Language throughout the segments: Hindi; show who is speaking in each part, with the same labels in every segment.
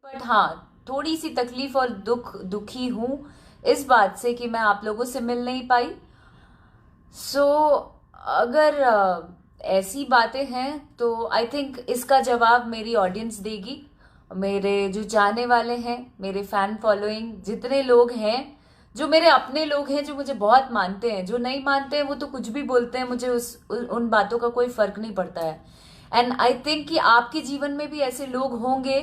Speaker 1: बट हाँ, थोड़ी सी तकलीफ और दुखी हूँ इस बात से कि मैं आप लोगों से मिल नहीं पाई। सो अगर ऐसी बातें हैं तो आई थिंक इसका जवाब मेरी ऑडियंस देगी। मेरे जो चाहने वाले हैं, मेरे फैन फॉलोइंग जितने लोग हैं, जो मेरे अपने लोग हैं, जो मुझे बहुत मानते हैं, जो नहीं मानते हैं वो तो कुछ भी बोलते हैं, मुझे उन बातों का कोई फर्क नहीं पड़ता है। एंड आई थिंक कि आपके जीवन में भी ऐसे लोग होंगे,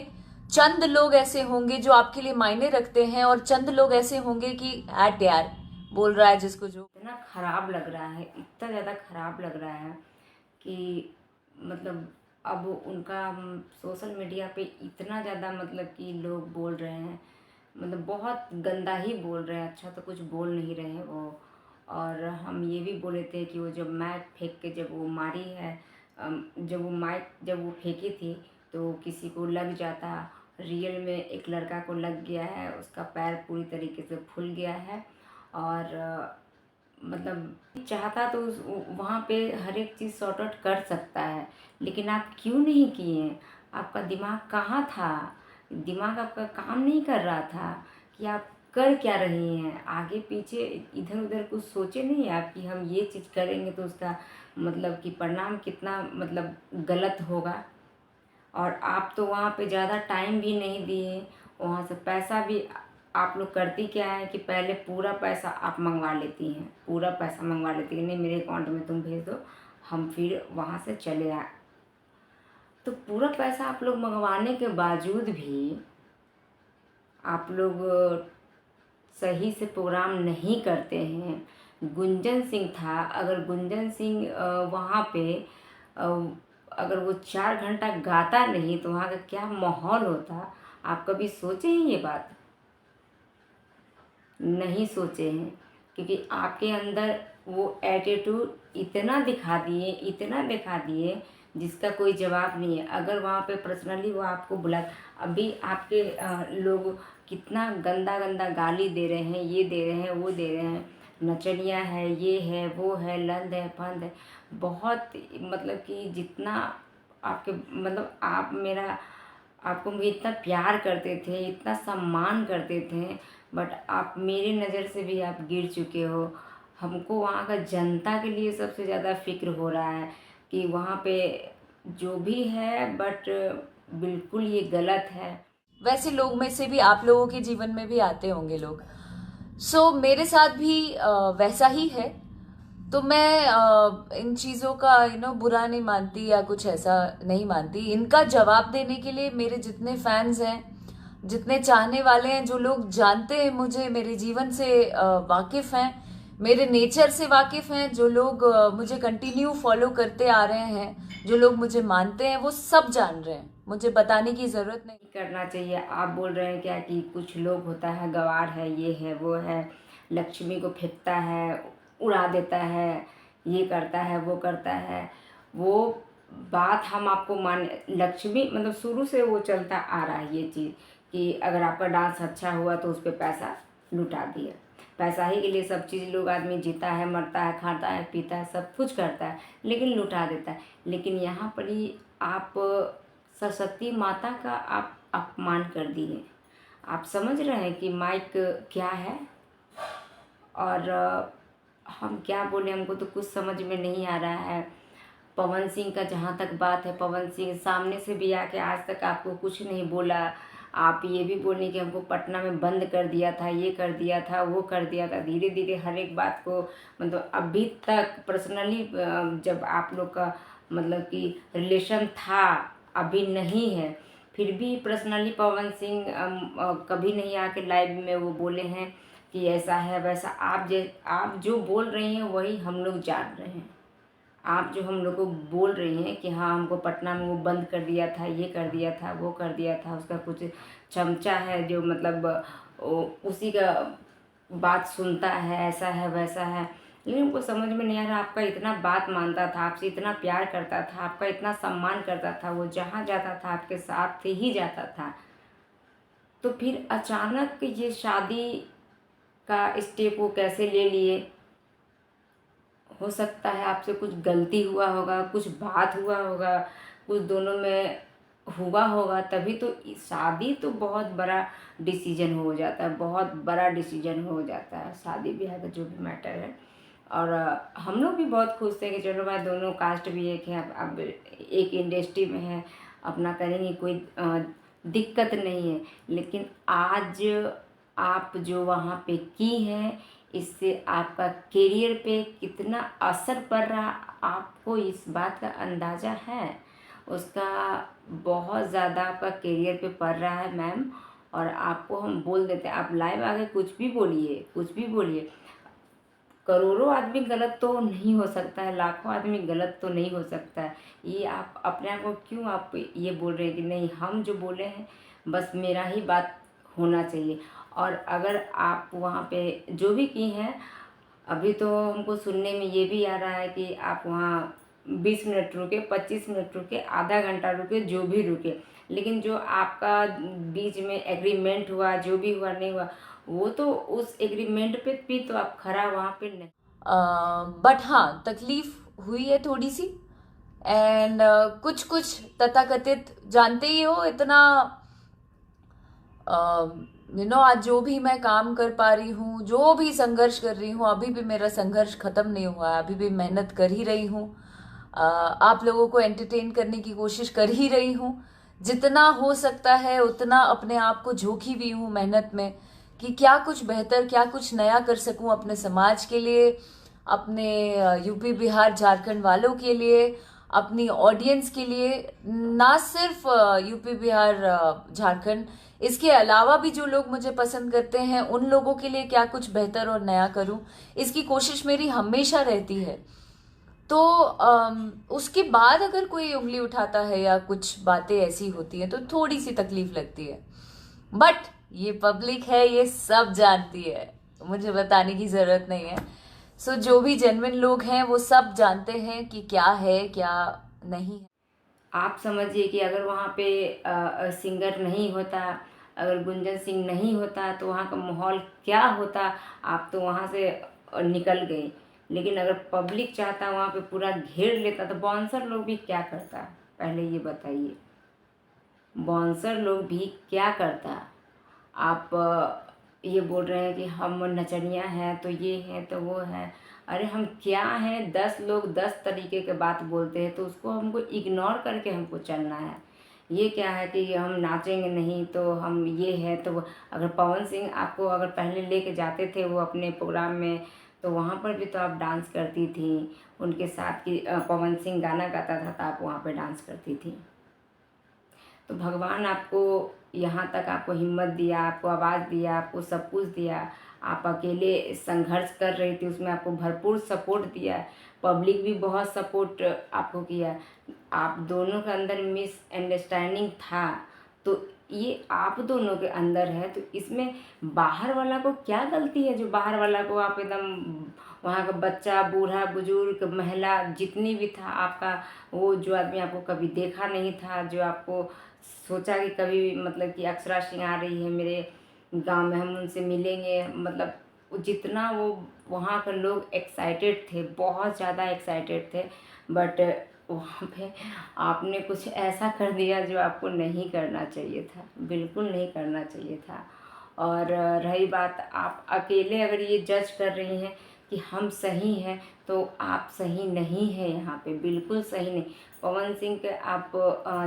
Speaker 1: चंद लोग ऐसे होंगे जो आपके लिए मायने रखते हैं, और चंद लोग ऐसे होंगे कि हट यार, बोल रहा है जिसको जो।
Speaker 2: इतना ख़राब लग रहा है, इतना ज़्यादा ख़राब लग रहा है कि मतलब अब उनका सोशल मीडिया पे इतना ज़्यादा मतलब कि लोग बोल रहे हैं, मतलब बहुत गंदा ही बोल रहे हैं, अच्छा तो कुछ बोल नहीं रहे हैं वो। और हम ये भी बोले थे कि वो जब माइक फेंक के जब वो मारी है, जब वो फेंकी थी तो किसी को लग जाता। रियल में एक लड़का को लग गया है, उसका पैर पूरी तरीके से फूल गया है। और मतलब चाहता तो उस वहाँ पे हर एक चीज़ सॉर्ट आउट कर सकता है, लेकिन आप क्यों नहीं किए? आपका दिमाग कहाँ था? दिमाग आपका काम नहीं कर रहा था कि आप कर क्या रही हैं? आगे पीछे इधर उधर कुछ सोचे नहीं आप कि हम ये चीज़ करेंगे तो उसका मतलब कि परिणाम कितना मतलब गलत होगा। और आप तो वहाँ पे ज़्यादा टाइम भी नहीं दिए, वहाँ से पैसा भी आप लोग करती क्या है कि पहले पूरा पैसा आप मंगवा लेती हैं, पूरा पैसा मंगवा लेती हैं, नहीं मेरे अकाउंट में तुम भेज दो, हम फिर वहाँ से चले आए। तो पूरा पैसा आप लोग मंगवाने के बावजूद भी आप लोग सही से प्रोग्राम नहीं करते हैं। गुंजन सिंह था, अगर गुंजन सिंह वहाँ पे अ, अगर वो 4 घंटा गाता नहीं तो वहाँ का क्या माहौल होता? आप कभी सोचे हैं ये बात? नहीं सोचे हैं, क्योंकि आपके अंदर वो एटीट्यूड इतना दिखा दिए जिसका कोई जवाब नहीं है। अगर वहाँ पे पर्सनली वो आपको बुला, अभी आपके लोग कितना गंदा गंदा गाली दे रहे हैं, ये दे रहे हैं, वो दे रहे हैं, नचनिया है, ये है, वो है, लंद है, फंद है, बहुत मतलब कि जितना आपके मतलब आप मेरा आपको मुझे इतना प्यार करते थे, इतना सम्मान करते थे, बट आप मेरी नज़र से भी आप गिर चुके हो। हमको वहाँ का जनता के लिए सबसे ज़्यादा फ़िक्र हो रहा है कि वहाँ पे जो भी है, बट बिल्कुल ये गलत है।
Speaker 1: वैसे लोग में से भी आप लोगों के जीवन में भी आते होंगे लोग। सो मेरे साथ भी वैसा ही है। तो मैं इन चीज़ों का बुरा नहीं मानती या कुछ ऐसा नहीं मानती। इनका जवाब देने के लिए मेरे जितने फैंस हैं, जितने चाहने वाले हैं, जो लोग जानते हैं मुझे, मेरे जीवन से वाकिफ़ हैं, मेरे नेचर से वाकिफ़ हैं, जो लोग मुझे कंटिन्यू फॉलो करते आ रहे हैं, जो लोग मुझे मानते हैं, वो सब जान रहे हैं, मुझे बताने की ज़रूरत नहीं।
Speaker 2: करना चाहिए। आप बोल रहे हैं क्या कि कुछ लोग होता है गवार है, ये है, वो है, लक्ष्मी को फेंकता है, उड़ा देता है, ये करता है, वो करता है। वो बात हम आपको मान, लक्ष्मी मतलब शुरू से वो चलता आ रहा है ये चीज़ कि अगर आपका डांस अच्छा हुआ तो उस पर पैसा लुटा दिया। पैसा ही के लिए सब चीज़ लोग, आदमी जीता है, मरता है, खाता है, पीता है, सब कुछ करता है, लेकिन लुटा देता है। लेकिन यहाँ पर ही आप सरस्वती माता का आप अपमान कर दिए। आप समझ रहे हैं कि माइक क्या है? और हम क्या बोले, हमको तो कुछ समझ में नहीं आ रहा है। पवन सिंह का जहाँ तक बात है, पवन सिंह सामने से भी आके आज तक आपको कुछ नहीं बोला। आप ये भी बोले कि हमको पटना में बंद कर दिया था, ये कर दिया था, वो कर दिया था। धीरे धीरे हर एक बात को मतलब अभी तक पर्सनली जब आप लोग का मतलब कि रिलेशन था, अभी नहीं है, फिर भी पर्सनली पवन सिंह कभी नहीं आके लाइव में वो बोले हैं कि ऐसा है वैसा। आप जो बोल रही हैं वही हम लोग जान रहे हैं। आप जो हम लोग को बोल रही हैं कि हाँ हमको पटना में वो बंद कर दिया था, ये कर दिया था, वो कर दिया था, उसका कुछ चमचा है जो मतलब उसी का बात सुनता है, ऐसा है वैसा है। लेकिन हमको समझ में नहीं आ रहा, आपका इतना बात मानता था, आपसे इतना प्यार करता था, आपका इतना सम्मान करता था, वो जहाँ जाता था आपके साथ ही जाता था, तो फिर अचानक ये शादी का स्टेप वो कैसे ले लिए? हो सकता है आपसे कुछ गलती हुआ होगा, कुछ बात हुआ होगा, कुछ दोनों में हुआ होगा तभी तो। शादी तो बहुत बड़ा डिसीजन हो जाता है, बहुत बड़ा डिसीजन हो जाता है शादी ब्याह का जो भी मैटर है। और हम लोग भी बहुत खुश थे कि चलो भाई दोनों कास्ट भी एक है, अब एक इंडस्ट्री में है, अपना करेंगे, कोई दिक्कत नहीं है। लेकिन आज आप जो वहाँ पे की हैं, इससे आपका करियर पे कितना असर पड़ रहा, आपको इस बात का अंदाज़ा है? उसका बहुत ज़्यादा आपका करियर पे पड़ रहा है मैम। और आपको हम बोल देते हैं, आप लाइव आके कुछ भी बोलिए, कुछ भी बोलिए। करोड़ों आदमी गलत तो नहीं हो सकता है, लाखों आदमी गलत तो नहीं हो सकता है। ये आप अपने आप को क्यों आप ये बोल रहे हैं कि नहीं हम जो बोले हैं बस मेरा ही बात होना चाहिए। और अगर आप वहाँ पे जो भी की हैं, अभी तो हमको सुनने में ये भी आ रहा है कि आप वहाँ 20 मिनट रुके, 25 मिनट रुके, आधा घंटा रुके, जो भी रुके, लेकिन जो आपका बीच में एग्रीमेंट हुआ, जो भी हुआ नहीं हुआ, वो तो उस एग्रीमेंट पे भी तो आप खरा वहाँ पे नहीं।
Speaker 1: बट हाँ, तकलीफ हुई है थोड़ी सी। एंड कुछ कुछ तथाकथित जानते ही हो इतना, आज जो भी मैं काम कर पा रही हूँ, जो भी संघर्ष कर रही हूँ, अभी भी मेरा संघर्ष खत्म नहीं हुआ है, अभी भी मेहनत कर ही रही हूँ। आप लोगों को एंटरटेन करने की कोशिश कर ही रही हूँ, जितना हो सकता है उतना अपने आप को झोंकी भी हूँ मेहनत में कि क्या कुछ बेहतर, क्या कुछ नया कर सकूं अपने समाज के लिए, अपने यूपी बिहार झारखंड वालों के लिए, अपनी ऑडियंस के लिए। ना सिर्फ यूपी बिहार झारखंड, इसके अलावा भी जो लोग मुझे पसंद करते हैं उन लोगों के लिए क्या कुछ बेहतर और नया करूं, इसकी कोशिश मेरी हमेशा रहती है। तो उसके बाद अगर कोई उंगली उठाता है या कुछ बातें ऐसी होती हैं तो थोड़ी सी तकलीफ लगती है। बट ये पब्लिक है, ये सब जानती है, मुझे बताने की जरूरत नहीं है। सो जो भी जेन्युइन लोग हैं वो सब जानते हैं कि क्या है क्या नहीं है।
Speaker 2: आप समझिए कि अगर वहाँ पे सिंगर नहीं होता, अगर गुंजन सिंह नहीं होता तो वहाँ का माहौल क्या होता। आप तो वहाँ से निकल गए, लेकिन अगर पब्लिक चाहता वहाँ पे पूरा घेर लेता तो बाउंसर लोग भी क्या करता, पहले ये बताइए। बाउंसर लोग भी क्या करता। आप ये बोल रहे हैं कि हम नचनिया हैं तो ये हैं तो वो है। अरे हम क्या हैं, 10 लोग 10 तरीके के बात बोलते हैं तो उसको हमको इग्नोर करके हमको चलना है। ये क्या है कि हम नाचेंगे नहीं तो हम ये है तो वो। अगर पवन सिंह आपको अगर पहले लेके जाते थे वो अपने प्रोग्राम में, तो वहाँ पर भी तो आप डांस करती थी उनके साथ। कि पवन सिंह गाना गाता था तो आप वहाँ पे डांस करती थी। तो भगवान आपको यहाँ तक आपको हिम्मत दिया, आपको आवाज़ दिया, आपको सब कुछ दिया। आप अकेले संघर्ष कर रही थी, उसमें आपको भरपूर सपोर्ट दिया। पब्लिक भी बहुत सपोर्ट आपको किया। आप दोनों के अंदर मिसअंडरस्टैंडिंग था तो ये आप दोनों के अंदर है, तो इसमें बाहर वाला को क्या गलती है? जो बाहर वाला को आप एकदम वहाँ का बच्चा, बूढ़ा, बुजुर्ग, महिला जितनी भी था आपका, वो जो आदमी आपको कभी देखा नहीं था, जो आपको सोचा कि कभी भी मतलब कि अक्षरा सिंह आ रही है मेरे गांव में, हम उनसे मिलेंगे, मतलब जितना वो वहाँ के लोग एक्साइटेड थे, बहुत ज़्यादा एक्साइटेड थे। बट वहाँ पे आपने कुछ ऐसा कर दिया जो आपको नहीं करना चाहिए था, बिल्कुल नहीं करना चाहिए था। और रही बात, आप अकेले अगर ये जज कर रही हैं कि हम सही हैं, तो आप सही नहीं हैं, यहाँ पे बिल्कुल सही नहीं। पवन सिंह के आप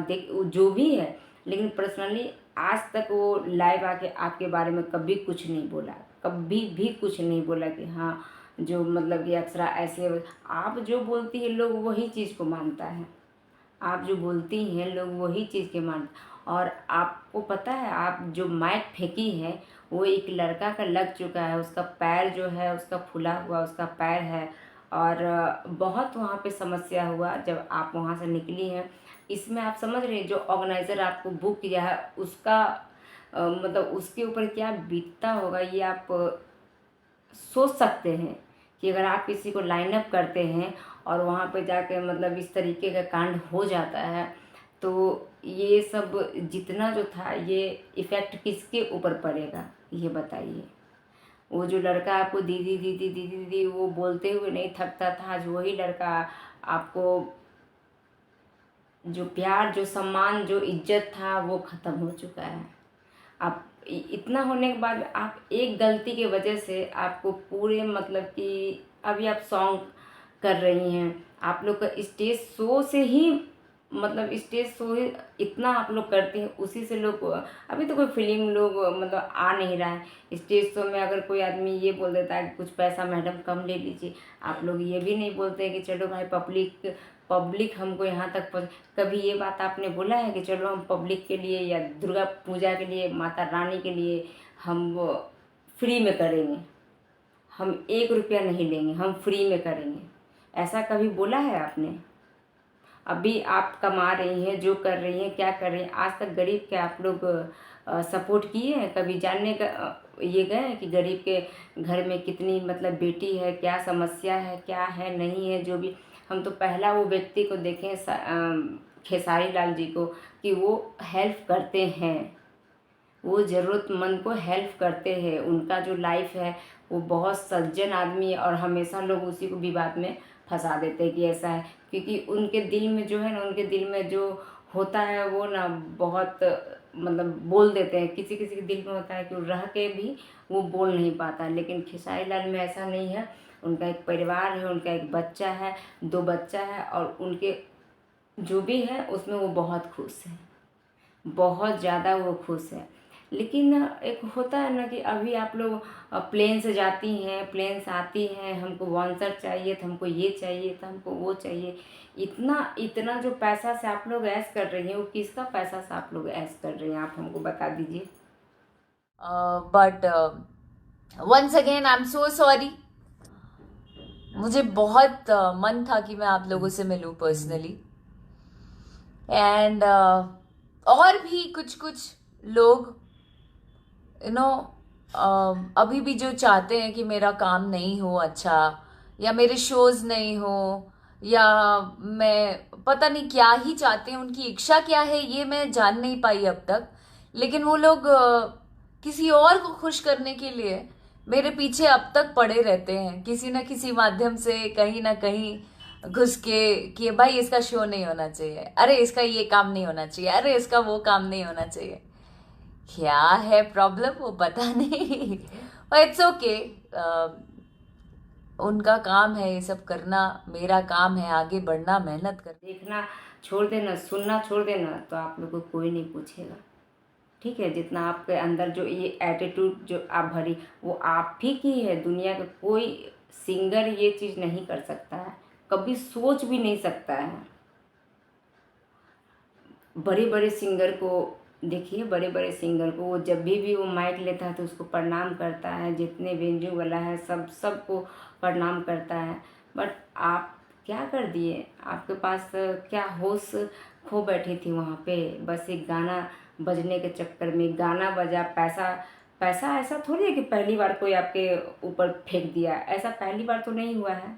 Speaker 2: देख जो भी है, लेकिन पर्सनली आज तक वो लाइव आके आपके बारे में कभी कुछ नहीं बोला, कभी भी कुछ नहीं बोला कि हाँ जो मतलब कि अक्षरा ऐसे। आप जो बोलती है लोग वही चीज़ को मानता है, आप जो बोलती हैं लोग वही चीज़ के मानते। और आपको पता है आप जो माइक फेंकी है वो एक लड़का का लग चुका है, उसका पैर जो है उसका फूला हुआ उसका पैर है। और बहुत वहाँ पे समस्या हुआ जब आप वहाँ से निकली हैं। इसमें आप समझ रहे हैं जो ऑर्गेनाइज़र आपको बुक किया है उसका मतलब उसके ऊपर क्या बीतता होगा, ये आप सोच सकते हैं कि अगर आप किसी को लाइन अप करते हैं और वहाँ पे जाके मतलब इस तरीके का कांड हो जाता है, तो ये सब जितना जो था ये इफ़ेक्ट किसके ऊपर पड़ेगा, ये बताइए। वो जो लड़का आपको दीदी दीदी दीदी दीदी वो बोलते हुए नहीं थकता था, आज वही लड़का आपको जो प्यार, जो सम्मान, जो इज्जत था वो ख़त्म हो चुका है। आप इतना होने के बाद आप एक गलती की वजह से आपको पूरे मतलब कि अभी आप सॉन्ग कर रही हैं, आप लोग का स्टेज शो से ही मतलब स्टेज शो ही इतना आप लोग करते हैं, उसी से लोग अभी तो कोई फिल्म लोग मतलब आ नहीं रहा है। स्टेज शो में अगर कोई आदमी ये बोल देता है कि कुछ पैसा मैडम कम ले लीजिए, आप लोग ये भी नहीं बोलते कि चलो भाई पब्लिक पब्लिक हमको यहाँ तक कभी ये बात आपने बोला है कि चलो हम पब्लिक के लिए या दुर्गा पूजा के लिए, माता रानी के लिए हम वो फ्री में करेंगे, हम 1 रुपया नहीं लेंगे, हम फ्री में करेंगे, ऐसा कभी बोला है आपने? अभी आप कमा रही हैं, जो कर रही हैं, क्या कर रही हैं, आज तक गरीब के आप लोग सपोर्ट किए हैं? कभी जानने का ये गए हैं कि गरीब के घर में कितनी मतलब बेटी है, क्या समस्या है, क्या है नहीं है, जो भी। हम तो पहला वो व्यक्ति को देखें खेसारी लाल जी को कि वो हेल्प करते हैं, वो ज़रूरतमंद को हेल्प करते हैं, उनका जो लाइफ है वो बहुत सज्जन आदमी है। और हमेशा लोग उसी को विवाद में फंसा देते हैं कि ऐसा है, क्योंकि उनके दिल में जो है ना, उनके दिल में जो होता है वो ना बहुत मतलब बोल देते हैं। किसी किसी के दिल में होता है कि वो रह के भी वो बोल नहीं पाता, लेकिन खेसारी लाल में ऐसा नहीं है। उनका एक परिवार है, उनका एक बच्चा है, 2 बच्चा है, और उनके जो भी है उसमें वो बहुत खुश है, बहुत ज़्यादा वो खुश है। लेकिन एक होता है ना कि अभी आप लोग प्लेन से जाती हैं, प्लेन से आती हैं, हमको वॉन्सर चाहिए था, हमको ये चाहिए था, हमको वो चाहिए, इतना इतना जो पैसा से आप लोग ऐश कर रही हैं, वो किसका पैसा से आप लोग ऐश कर रही हैं, आप हमको बता दीजिए।
Speaker 1: But once again I am so sorry. मुझे बहुत मन था कि मैं आप लोगों से मिलूं पर्सनली, एंड और भी कुछ कुछ लोग यू नो अभी भी जो चाहते हैं कि मेरा काम नहीं हो अच्छा, या मेरे शोज नहीं हो, या मैं पता नहीं क्या ही चाहते हैं, उनकी इच्छा क्या है ये मैं जान नहीं पाई अब तक। लेकिन वो लोग किसी और को खुश करने के लिए मेरे पीछे अब तक पड़े रहते हैं, किसी न किसी माध्यम से कहीं ना कहीं घुस के कि भाई इसका शो नहीं होना चाहिए, अरे इसका ये काम नहीं होना चाहिए, अरे इसका वो काम नहीं होना चाहिए। क्या है प्रॉब्लम वो पता नहीं, पर इट्स ओके। उनका काम है ये सब करना, मेरा काम है आगे बढ़ना, मेहनत कर।
Speaker 2: देखना छोड़ देना, सुनना छोड़ देना, तो आप लोग को कोई नहीं पूछेगा, ठीक है। जितना आपके अंदर जो ये एटीट्यूड जो आप भरी, वो आप ही की है। दुनिया का कोई सिंगर ये चीज़ नहीं कर सकता है, कभी सोच भी नहीं सकता है। बड़े बड़े सिंगर को देखिए, बड़े बड़े सिंगर को वो जब भी वो माइक लेता है तो उसको प्रणाम करता है, जितने वेन्यू वाला है सबको प्रणाम करता है। बट आप क्या कर दिए, आपके पास क्या होश खो बैठी थी वहाँ पे, बस एक गाना बजने के चक्कर में। गाना बजा, पैसा पैसा ऐसा थोड़ी है कि पहली बार कोई आपके ऊपर फेंक दिया, ऐसा पहली बार तो नहीं हुआ है,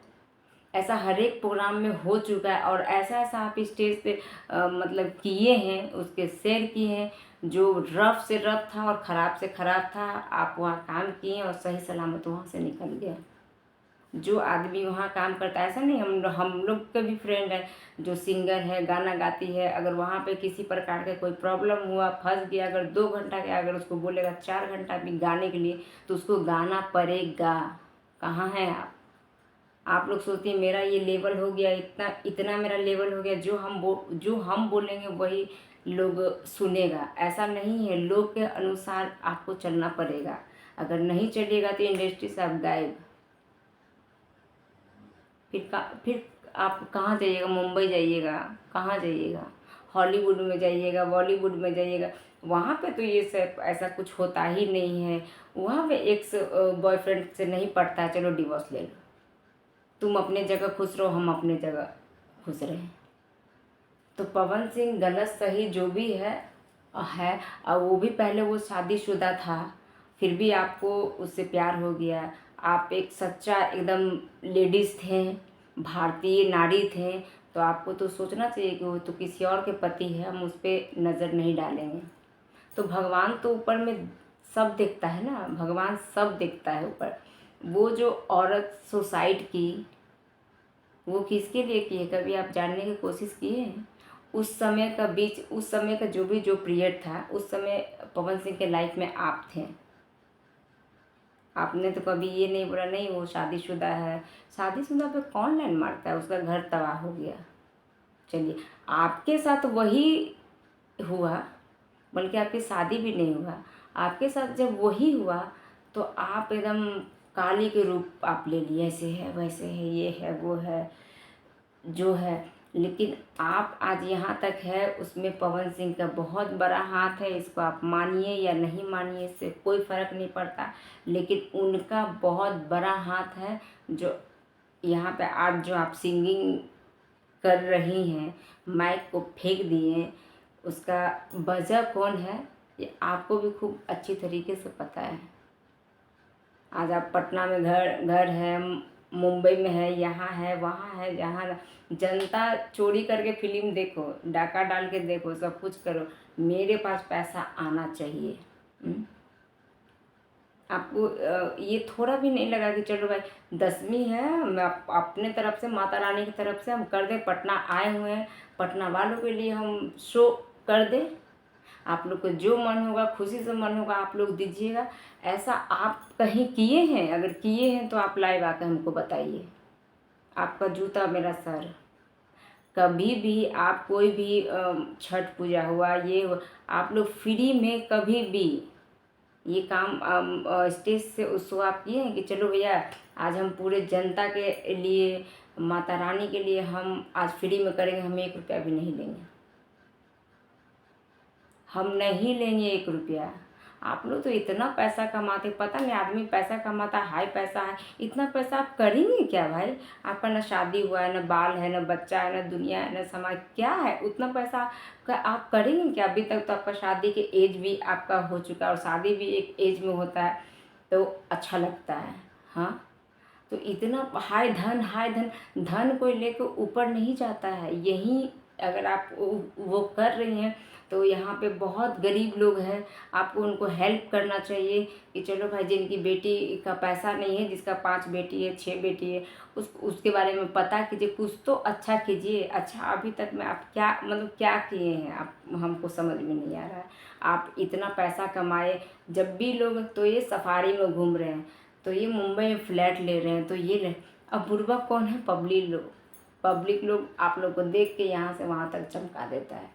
Speaker 2: ऐसा हर एक प्रोग्राम में हो चुका है। और ऐसा ऐसा आप स्टेज पे मतलब किए हैं, उसके शेयर किए हैं, जो रफ से रफ था और ख़राब से ख़राब था, आप वहाँ काम किए और सही सलामत वहाँ से निकल गए। जो आदमी वहाँ काम करता है, ऐसा नहीं, हम लोग के भी फ्रेंड है जो सिंगर है, गाना गाती है, अगर वहाँ पे किसी प्रकार का कोई प्रॉब्लम हुआ, फंस गया, अगर 2 घंटा के अगर उसको बोलेगा 4 घंटा भी गाने के लिए, तो उसको गाना पड़ेगा। कहाँ हैं आप लोग सोचते हैं मेरा ये लेवल हो गया, इतना इतना मेरा लेवल हो गया, जो हम बोलेंगे वही लोग सुनेगा, ऐसा नहीं है। लोग के अनुसार आपको चलना पड़ेगा, अगर नहीं चलिएगा तो इंडस्ट्री से आप गायब। फिर आप कहाँ जाइएगा, मुंबई जाइएगा, कहाँ जाइएगा, हॉलीवुड में जाइएगा, बॉलीवुड में जाइएगा, वहाँ पे तो ये सब ऐसा कुछ होता ही नहीं है। वहाँ पे एक्स बॉयफ्रेंड से नहीं पड़ता, चलो डिवोर्स ले लो, तुम अपने जगह खुश रहो, हम अपने जगह खुश रहें। तो पवन सिंह गलत सही जो भी है और वो भी पहले वो शादीशुदा था, फिर भी आपको उससे प्यार हो गया। आप एक सच्चा एकदम लेडीज़ थे, भारतीय नारी थे, तो आपको तो सोचना चाहिए कि वो तो किसी और के पति है, हम उस पर नज़र नहीं डालेंगे। तो भगवान तो ऊपर में सब देखता है ना, भगवान सब देखता है ऊपर। वो जो औरत सुसाइड की, वो किसके लिए की है, कभी आप जानने की कोशिश किए हैं? उस समय का जो भी जो पीरियड था, उस समय पवन सिंह के लाइफ में आप थे। आपने तो कभी ये नहीं बोला नहीं वो शादीशुदा है। शादीशुदा पे कौन लाइन मारता है, उसका घर तबाह हो गया। चलिए, आपके साथ वही हुआ, बल्कि आपकी शादी भी नहीं हुआ, आपके साथ जब वही हुआ तो आप एकदम काली के रूप आप ले लिए, ऐसे है वैसे है, ये है वो है जो है। लेकिन आप आज यहाँ तक है, उसमें पवन सिंह का बहुत बड़ा हाथ है। इसको आप मानिए या नहीं मानिए, इससे कोई फ़र्क नहीं पड़ता, लेकिन उनका बहुत बड़ा हाथ है। जो यहाँ पे आज जो आप सिंगिंग कर रही हैं, माइक को फेंक दिए, उसका वजह कौन है ये आपको भी खूब अच्छी तरीके से पता है। आज आप पटना में घर है, मुंबई में है, यहाँ है वहाँ है, जहाँ जनता चोरी करके फिल्म देखो, डाका डाल के देखो, सब कुछ करो, मेरे पास पैसा आना चाहिए। आपको ये थोड़ा भी नहीं लगा कि चलो भाई 10वीं है, मैं अपने तरफ से, माता रानी की तरफ से हम कर दें, पटना आए हुए हैं, पटना वालों के लिए हम शो कर दें। आप लोग को जो मन होगा, खुशी से मन होगा, आप लोग दीजिएगा। ऐसा आप कहीं किए हैं? अगर किए हैं तो आप लाइव आकर हमको बताइए। आपका जूता मेरा सर। कभी भी आप कोई भी छठ पूजा हुआ, ये हुआ, आप लोग फ्री में कभी भी ये काम स्टेज से उस शो आप किए हैं कि चलो भैया आज हम पूरे जनता के लिए, माता रानी के लिए हम आज फ्री में करेंगे, हम 1 रुपया भी नहीं लेंगे, हम नहीं लेंगे 1 रुपया। आप लोग तो इतना पैसा कमाते, पता नहीं आदमी पैसा कमाता, हाई पैसा है, इतना पैसा आप करेंगे क्या भाई? आपका ना शादी हुआ है, ना बाल है, ना बच्चा है, ना दुनिया है, ना समाज, क्या है? उतना पैसा का आप करेंगे क्या? अभी तक तो आपका शादी के एज भी आपका हो चुका है, और शादी भी एक एज में होता है तो अच्छा लगता है। हाँ, तो इतना हाय धन, धन कोई लेकर ऊपर नहीं जाता है। यही अगर आप वो कर रही हैं तो यहाँ पे बहुत गरीब लोग हैं, आपको उनको हेल्प करना चाहिए कि चलो भाई जिनकी बेटी का पैसा नहीं है, जिसका 5 बेटी है, 6 बेटी है, उसके बारे में पता कीजिए, कुछ तो अच्छा कीजिए। अच्छा, अभी तक में आप क्या मतलब क्या किए हैं आप, हमको समझ में नहीं आ रहा है। आप इतना पैसा कमाए, जब भी लोग तो ये सफारी में घूम रहे हैं, तो ये मुंबई में फ्लैट ले रहे हैं, तो ये ले, अब बुर्बा कौन है? पब्लिक लोग आप लोग को देख के यहाँ से वहाँ तक चमका देता है।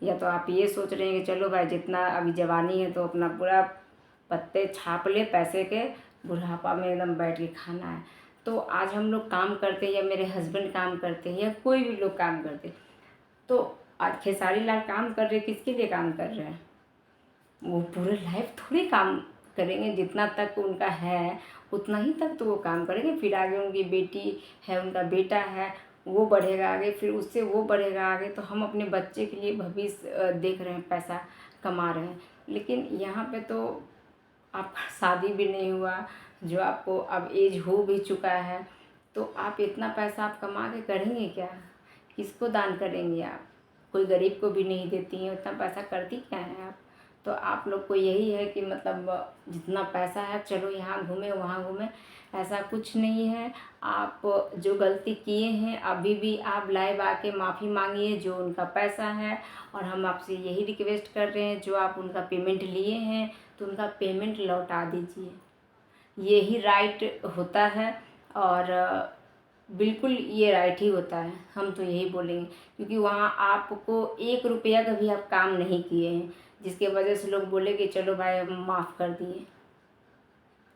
Speaker 2: या तो आप ये सोच रहे हैं कि चलो भाई जितना अभी जवानी है तो अपना पूरा पत्ते छाप ले पैसे के, बुढ़ापा में एकदम बैठ के खाना है। तो आज हम लोग काम करते हैं, या मेरे हस्बैंड काम करते हैं, या कोई भी लोग काम करते हैं, तो आज खेसारी लाल काम कर रहे, किसके लिए काम कर रहे हैं? वो पूरे लाइफ थोड़ी काम करेंगे, जितना तक उनका है उतना ही तक तो वो काम करेंगे। फिर आगे उनकी बेटी है, उनका बेटा है, वो बढ़ेगा आगे, फिर उससे वो बढ़ेगा आगे। तो हम अपने बच्चे के लिए भविष्य देख रहे हैं, पैसा कमा रहे हैं। लेकिन यहाँ पे तो आपका शादी भी नहीं हुआ, जो आपको अब एज हो भी चुका है, तो आप इतना पैसा आप कमा के करेंगे क्या? किसको दान करेंगे आप? कोई गरीब को भी नहीं देती हैं, उतना पैसा करती क्या है आप? तो आप लोग को यही है कि मतलब जितना पैसा है चलो यहाँ घूमे वहाँ घूमे, ऐसा कुछ नहीं है। आप जो गलती किए हैं अभी भी आप लाइव आके माफ़ी मांगिए, जो उनका पैसा है। और हम आपसे यही रिक्वेस्ट कर रहे हैं, जो आप उनका पेमेंट लिए हैं तो उनका पेमेंट लौटा दीजिए, यही राइट होता है। और बिल्कुल ये राइट ही होता है, हम तो यही बोलेंगे, क्योंकि वहाँ आपको 1 रुपया का भी आप काम नहीं किए हैं, जिसके वजह से लोग बोले कि चलो भाई हम माफ़ कर दिए।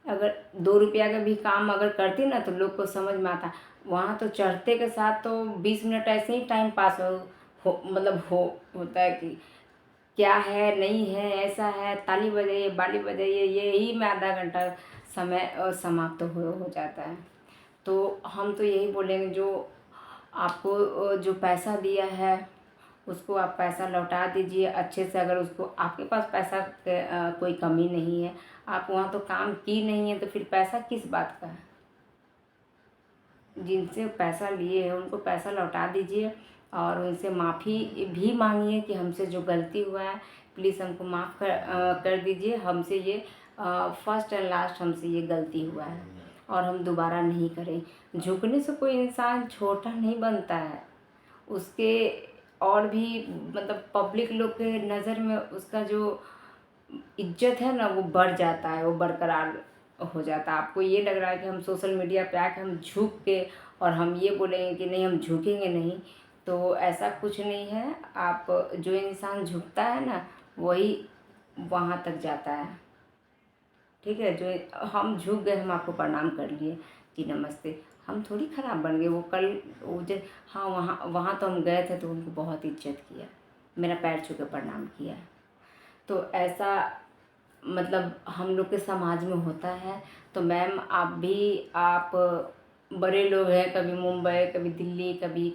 Speaker 2: अगर 2 रुपया का भी काम अगर करती ना तो लोग को समझ में आता। वहाँ तो चढ़ते के साथ तो 20 मिनट ऐसे ही टाइम पास होता है कि क्या है नहीं है, ऐसा है, ताली बजाइए बाली बजाइए, यही में आधा घंटा समय समाप्त हो जाता है। तो हम तो यही बोलेंगे, जो आपको जो पैसा दिया है उसको आप पैसा लौटा दीजिए अच्छे से। अगर उसको आपके पास पैसा कोई कमी नहीं है, आप वहाँ तो काम की नहीं है, तो फिर पैसा किस बात का है? जिनसे पैसा लिए हैं उनको पैसा लौटा दीजिए, और उनसे माफ़ी भी मांगिए कि हमसे जो गलती हुआ है प्लीज़ हमको माफ़ कर दीजिए। हमसे ये फर्स्ट एंड लास्ट हमसे ये गलती हुआ है, और हम दोबारा नहीं करें। झुकने से कोई इंसान छोटा नहीं बनता है, उसके और भी मतलब पब्लिक लोग के नज़र में उसका जो इज्जत है ना वो बढ़ जाता है, वो बरकरार हो जाता है। आपको ये लग रहा है कि हम सोशल मीडिया पे आके हम झुक के और हम ये बोलेंगे कि नहीं हम झुकेंगे नहीं, तो ऐसा कुछ नहीं है। आप जो इंसान झुकता है ना वही वहाँ तक जाता है, ठीक है। जो हम झुक गए, हम आपको प्रणाम कर लिए जी नमस्ते, हम थोड़ी ख़राब बन गए। वो कल वो जो हाँ वहाँ वहाँ तो हम गए थे तो उनको बहुत इज्जत किया, मेरा पैर छू के प्रणाम किया। तो ऐसा मतलब हम लोग के समाज में होता है। तो मैम आप बड़े लोग हैं, कभी मुंबई कभी दिल्ली कभी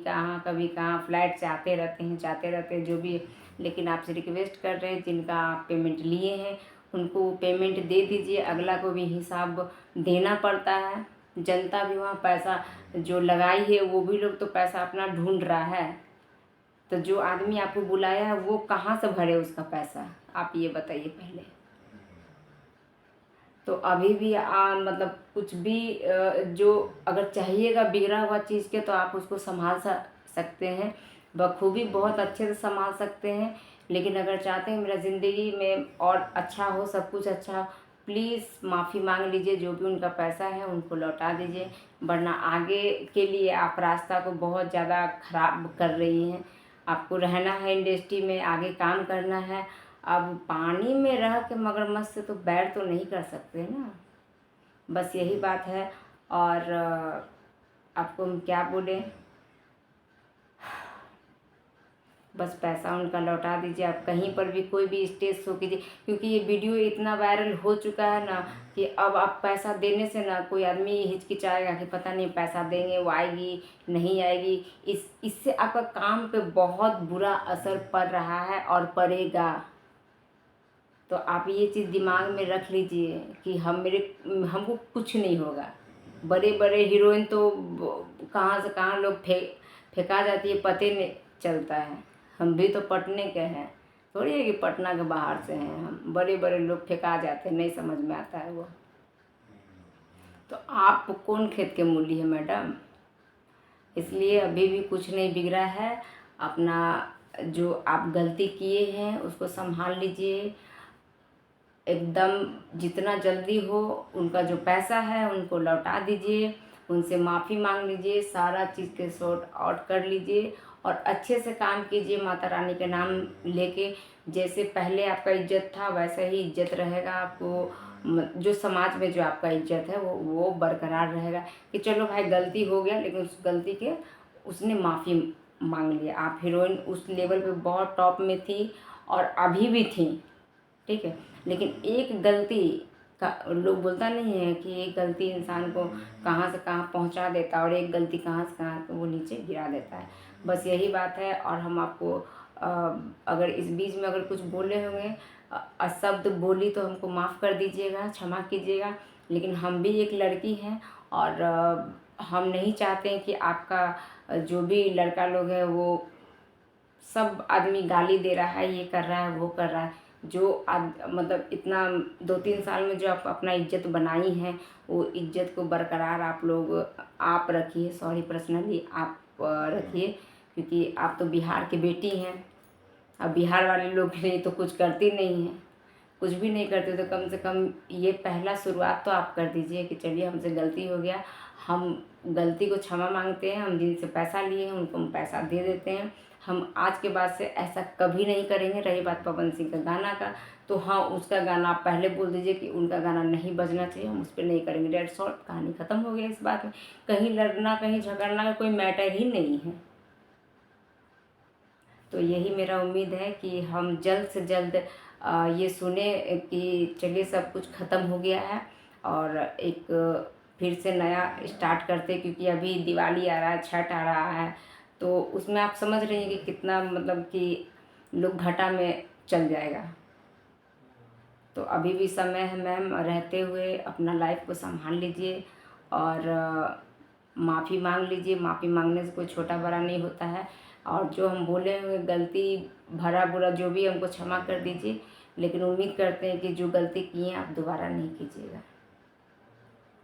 Speaker 2: कहाँ फ्लाइट से आते रहते हैं जाते रहते हैं जो भी, लेकिन आपसे रिक्वेस्ट कर रहे हैं जिनका आप पेमेंट लिए हैं उनको पेमेंट दे दीजिए। अगला को भी हिसाब देना पड़ता है। जनता भी वहाँ पैसा जो लगाई है वो भी लोग तो पैसा अपना ढूंढ रहा है, तो जो आदमी आपको बुलाया है वो कहाँ से भरे उसका पैसा, आप ये बताइए पहले। तो अभी भी मतलब कुछ भी जो अगर चाहिएगा बिगड़ा हुआ चीज़ के तो आप उसको संभाल सकते हैं बखूबी, बहुत अच्छे से संभाल सकते हैं। लेकिन अगर चाहते हैं मेरा ज़िंदगी में और अच्छा हो, सब कुछ अच्छा, प्लीज़ माफ़ी मांग लीजिए। जो भी उनका पैसा है उनको लौटा दीजिए, वरना आगे के लिए आप रास्ता को बहुत ज़्यादा ख़राब कर रही हैं। आपको रहना है इंडस्ट्री में, आगे काम करना है। अब पानी में रह के मगरमच्छ से तो बैर तो नहीं कर सकते ना, बस यही बात है। और आपको हम क्या बोले, बस पैसा उनका लौटा दीजिए। आप कहीं पर भी कोई भी स्टेज शो कीजिए, क्योंकि ये वीडियो इतना वायरल हो चुका है ना कि अब आप पैसा देने से ना कोई आदमी हिचकिचाएगा कि पता नहीं पैसा देंगे वो आएगी नहीं आएगी। इससे आपका काम पे बहुत बुरा असर पड़ रहा है और पड़ेगा। तो आप ये चीज़ दिमाग में रख लीजिए कि हमको कुछ नहीं होगा। बड़े बड़े हीरोइन तो कहाँ से कहाँ लोग फेंका जाती है पता नहीं चलता है। हम भी तो पटने के हैं, थोड़ी है कि पटना के बाहर से हैं हम। बड़े बड़े लोग फेंका जाते हैं, नहीं समझ में आता है वो। तो आप कौन खेत के मूली है मैडम, इसलिए अभी भी कुछ नहीं बिगड़ा है। अपना जो आप गलती किए हैं उसको संभाल लीजिए एकदम, जितना जल्दी हो। उनका जो पैसा है उनको लौटा दीजिए, उनसे माफ़ी मांग लीजिए, सारा चीज़ के सॉर्ट आउट कर लीजिए और अच्छे से काम कीजिए माता रानी के नाम लेके। जैसे पहले आपका इज्जत था वैसा ही इज्जत रहेगा। आपको जो समाज में जो आपका इज्जत है वो बरकरार रहेगा कि चलो भाई गलती हो गया, लेकिन उस गलती के उसने माफ़ी मांग लिया। आप हीरोइन उस लेवल पे बहुत टॉप में थी और अभी भी थी, ठीक है। लेकिन एक गलती का लोग बोलता नहीं है कि एक गलती इंसान को कहाँ से कहाँ पहुँचा देता है और एक गलती कहाँ से कहाँ वो नीचे गिरा देता है, बस यही बात है। और हम आपको अगर इस बीच में अगर कुछ बोले होंगे अशब्द बोली तो हमको माफ़ कर दीजिएगा, क्षमा कीजिएगा। लेकिन हम भी एक लड़की हैं और हम नहीं चाहते हैं कि आपका जो भी लड़का लोग है वो सब आदमी गाली दे रहा है, ये कर रहा है वो कर रहा है। जो मतलब इतना 2-3 साल में जो आप अपना इज्जत बनाई है वो इज्जत को बरकरार आप लोग आप रखिए, सॉरी पर्सनली आप रखिए, क्योंकि आप तो बिहार की बेटी हैं। अब बिहार वाले लोग के लिए तो कुछ करती नहीं हैं, कुछ भी नहीं करते, तो कम से कम ये पहला शुरुआत तो आप कर दीजिए कि चलिए हमसे गलती हो गया, हम गलती को क्षमा मांगते हैं, हम जिनसे पैसा लिए हैं उनको हम पैसा दे देते हैं। हम आज के बाद से ऐसा कभी नहीं करेंगे। रही बात पवन सिंह का गाना का, तो हाँ उसका गाना आप पहले बोल दीजिए कि उनका गाना नहीं बजना चाहिए, हम उस पर नहीं करेंगे। डेट्स ऑल, कहानी ख़त्म हो गया इस बात में। कहीं लड़ना कहीं झगड़ना का कोई मैटर ही नहीं है। तो यही मेरा उम्मीद है कि हम जल्द से जल्द ये सुने कि चलिए सब कुछ ख़त्म हो गया है और एक फिर से नया स्टार्ट करते, क्योंकि अभी दिवाली आ रहा है, छठ आ रहा है, तो उसमें आप समझ रही हैं कि कितना मतलब कि लोग घाटा में चल जाएगा। तो अभी भी समय है मैम, रहते हुए अपना लाइफ को संभाल लीजिए और माफ़ी मांग लीजिए। माफ़ी मांगने से कोई छोटा बड़ा नहीं होता है। और जो हम बोले हुए गलती भरा बुरा जो भी हमको क्षमा कर दीजिए, लेकिन उम्मीद करते हैं कि जो गलती किए आप दोबारा नहीं कीजिएगा।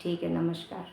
Speaker 2: ठीक है, नमस्कार।